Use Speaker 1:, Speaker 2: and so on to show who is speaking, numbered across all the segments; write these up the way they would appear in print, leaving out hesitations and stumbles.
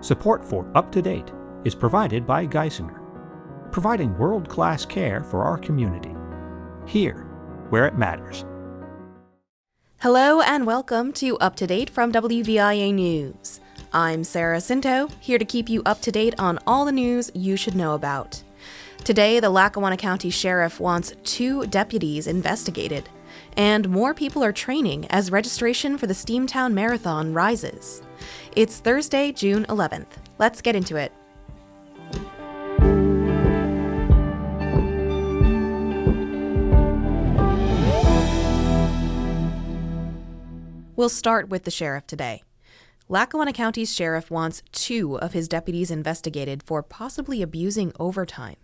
Speaker 1: Support for Up to Date is provided by Geisinger, providing world-class care for our community, here where it matters.
Speaker 2: Hello and welcome to Up to Date from WVIA News. I'm Sarah Scinto, here to keep you up to date on all the news you should know about. Today, the Lackawanna County Sheriff wants 2 deputies investigated, and more people are training as registration for the Steamtown Marathon rises. It's Thursday, June 11th. Let's get into it. We'll start with the sheriff today. Lackawanna County's sheriff wants 2 of his deputies investigated for possibly abusing overtime.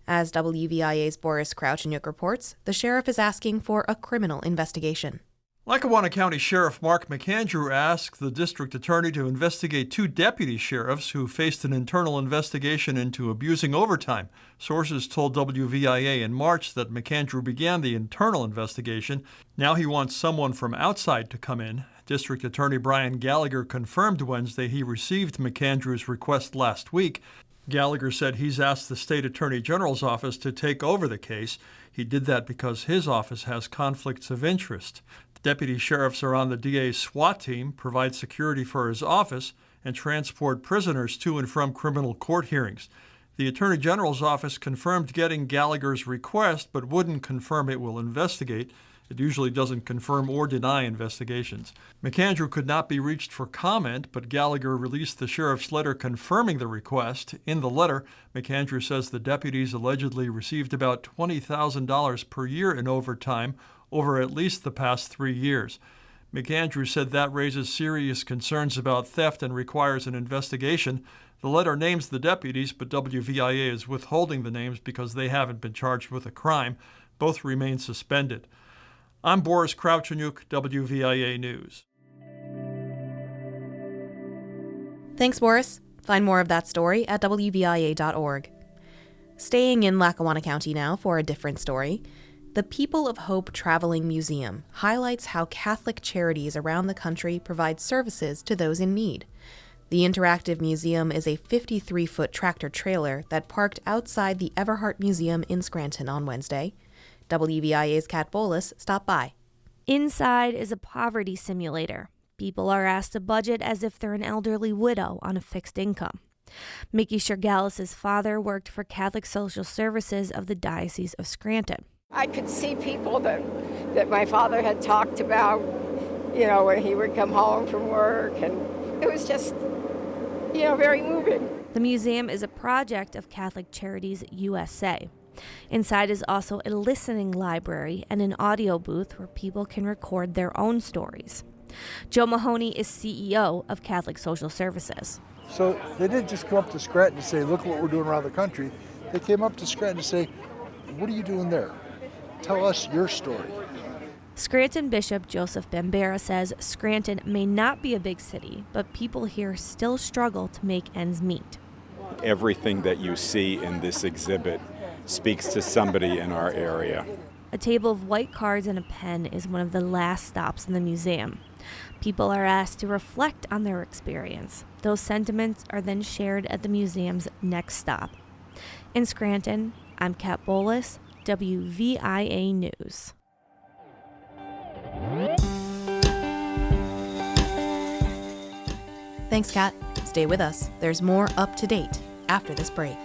Speaker 2: As WVIA's Boris Kraucheniuk reports, the sheriff is asking for a criminal investigation.
Speaker 3: Lackawanna County Sheriff Mark McAndrew asked the district attorney to investigate 2 deputy sheriffs who faced an internal investigation into abusing overtime. Sources told WVIA in March that McAndrew began the internal investigation. Now he wants someone from outside to come in. District Attorney Brian Gallagher confirmed Wednesday he received McAndrew's request last week. Gallagher said he's asked the state attorney general's office to take over the case. He did that because his office has conflicts of interest. Deputy sheriffs are on the DA's SWAT team, provide security for his office, and transport prisoners to and from criminal court hearings. The Attorney General's office confirmed getting Gallagher's request, but wouldn't confirm it will investigate. It usually doesn't confirm or deny investigations. McAndrew could not be reached for comment, but Gallagher released the sheriff's letter confirming the request. In the letter, McAndrew says the deputies allegedly received about $20,000 per year in overtime over at least the past 3 years. McAndrew said that raises serious concerns about theft and requires an investigation. The letter names the deputies, but WVIA is withholding the names because they haven't been charged with a crime. Both remain suspended. I'm Boris Kraucheniuk, WVIA News.
Speaker 2: Thanks, Boris. Find more of that story at WVIA.org. Staying in Lackawanna County now for a different story. The People of Hope Traveling Museum highlights how Catholic charities around the country provide services to those in need. The interactive museum is a 53-foot tractor-trailer that parked outside the Everhart Museum in Scranton on Wednesday. WVIA's Kat Bolas stopped by.
Speaker 4: Inside is a poverty simulator. People are asked to budget as if they're an elderly widow on a fixed income. Mickey Shergalis' father worked for Catholic Social Services of the Diocese of Scranton.
Speaker 5: I could see people that my father had talked about, when he would come home from work, and it was just, very moving.
Speaker 4: The museum is a project of Catholic Charities USA. Inside is also a listening library and an audio booth where people can record their own stories. Joe Mahoney is CEO of Catholic Social Services.
Speaker 6: So they didn't just come up to Scranton to say, look what we're doing around the country. They came up to Scranton to say, what are you doing there? Tell us your story.
Speaker 4: Scranton Bishop Joseph Bambera says Scranton may not be a big city, but people here still struggle to make ends meet.
Speaker 7: Everything that you see in this exhibit speaks to somebody in our area.
Speaker 4: A table of white cards and a pen is one of the last stops in the museum. People are asked to reflect on their experience. Those sentiments are then shared at the museum's next stop. In Scranton, I'm Kat Bolas, WVIA News.
Speaker 2: Thanks, Kat. Stay with us. There's more Up to Date after this break.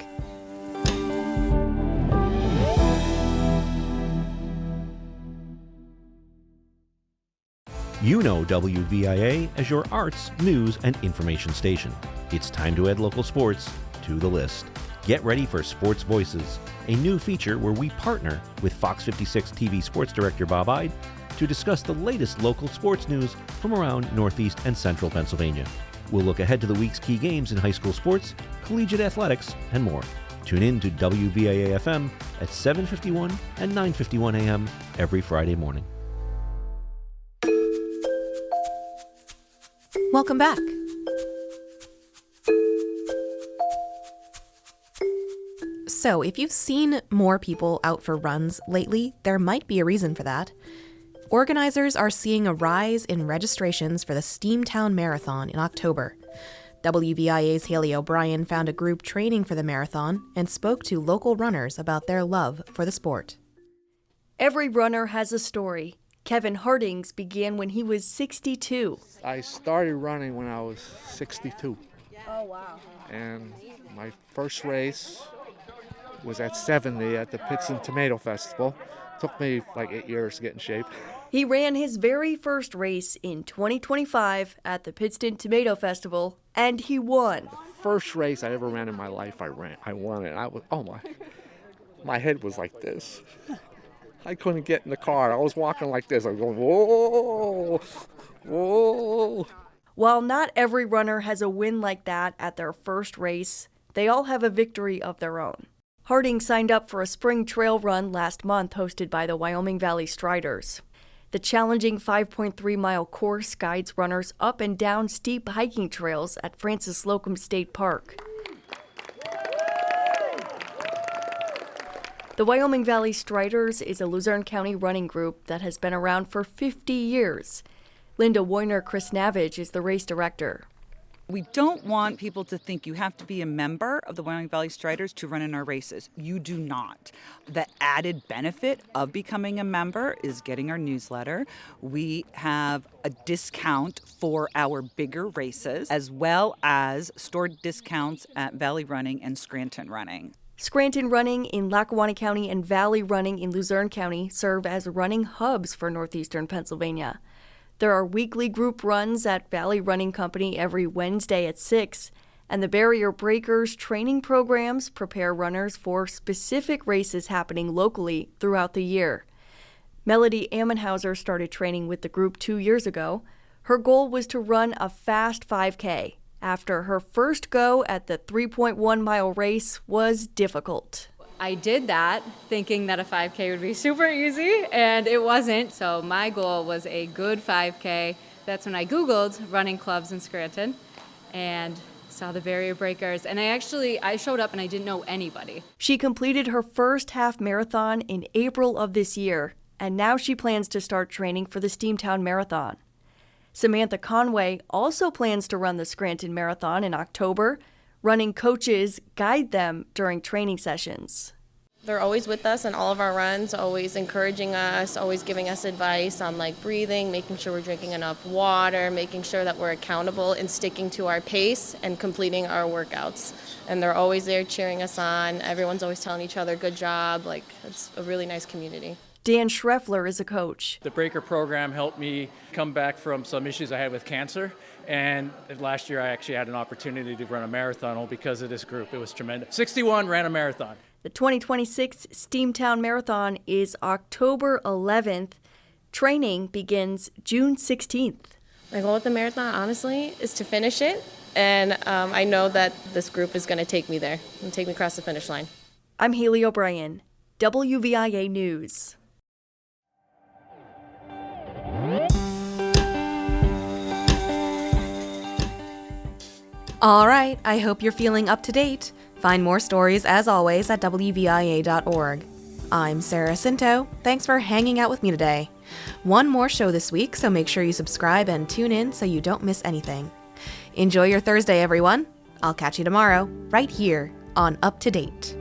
Speaker 1: You know WVIA as your arts, news, and information station. It's time to add local sports to the list. Get ready for Sports Voices, a new feature where we partner with Fox 56 TV sports director Bob Ide to discuss the latest local sports news from around Northeast and Central Pennsylvania. We'll look ahead to the week's key games in high school sports, collegiate athletics, and more. Tune in to WVIA FM at 7:51 and 9:51 a.m. every Friday morning.
Speaker 2: Welcome back. So, if you've seen more people out for runs lately, there might be a reason for that. Organizers are seeing a rise in registrations for the Steamtown Marathon in October. WVIA's Haley O'Brien found a group training for the marathon and spoke to local runners about their love for the sport.
Speaker 8: Every runner has a story. Kevin Hardings began when he was 62.
Speaker 9: I started running when I was 62.
Speaker 8: Oh, wow.
Speaker 9: And my first race was at 70 at the Pittston Tomato Festival. Took me like 8 years to get in shape.
Speaker 8: He ran his very first race in 2025 at the Pittston Tomato Festival, and he won.
Speaker 9: First race I ever ran in my life, I won it. My head was like this. I couldn't get in the car. I was walking like this. I was going, whoa, whoa.
Speaker 8: While not every runner has a win like that at their first race, they all have a victory of their own. Harding signed up for a spring trail run last month hosted by the Wyoming Valley Striders. The challenging 5.3-mile course guides runners up and down steep hiking trails at Francis Slocum State Park. The Wyoming Valley Striders is a Luzerne County running group that has been around for 50 years. Linda Woyner-Krisnavage is the race director.
Speaker 10: We don't want people to think you have to be a member of the Wyoming Valley Striders to run in our races. You do not. The added benefit of becoming a member is getting our newsletter. We have a discount for our bigger races, as well as stored discounts at Valley Running and Scranton Running.
Speaker 8: Scranton Running in Lackawanna County and Valley Running in Luzerne County serve as running hubs for northeastern Pennsylvania. There are weekly group runs at Valley Running Company every Wednesday at 6, and the Barrier Breakers training programs prepare runners for specific races happening locally throughout the year. Melody Ammenhauser started training with the group 2 years ago. Her goal was to run a fast 5K after her first go at the 3.1-mile race was difficult.
Speaker 11: I did that thinking that a 5K would be super easy, and it wasn't. So my goal was a good 5K. That's when I Googled running clubs in Scranton and saw the Barrier Breakers. And I showed up and I didn't know anybody.
Speaker 8: She completed her first half marathon in April of this year, and now she plans to start training for the Steamtown Marathon. Samantha Conway also plans to run the Scranton Marathon in October. Running coaches guide them during training sessions.
Speaker 12: They're always with us on all of our runs, always encouraging us, always giving us advice on breathing, making sure we're drinking enough water, making sure that we're accountable and sticking to our pace and completing our workouts. And they're always there cheering us on. Everyone's always telling each other, good job. It's a really nice community.
Speaker 8: Dan Schreffler is a coach.
Speaker 13: The Breaker program helped me come back from some issues I had with cancer. And last year I actually had an opportunity to run a marathon all because of this group. It was tremendous. 61 ran a marathon.
Speaker 8: The 2026 Steamtown Marathon is October 11th. Training begins June 16th.
Speaker 12: My goal with the marathon, honestly, is to finish it. And I know that this group is going to take me there and take me across the finish line.
Speaker 8: I'm Haley O'Brien, WVIA News.
Speaker 2: All right, I hope you're feeling up to date. Find more stories, as always, at WVIA.org. I'm Sarah Scinto. Thanks for hanging out with me today. One more show this week, so make sure you subscribe and tune in so you don't miss anything. Enjoy your Thursday, everyone. I'll catch you tomorrow, right here on Up to Date.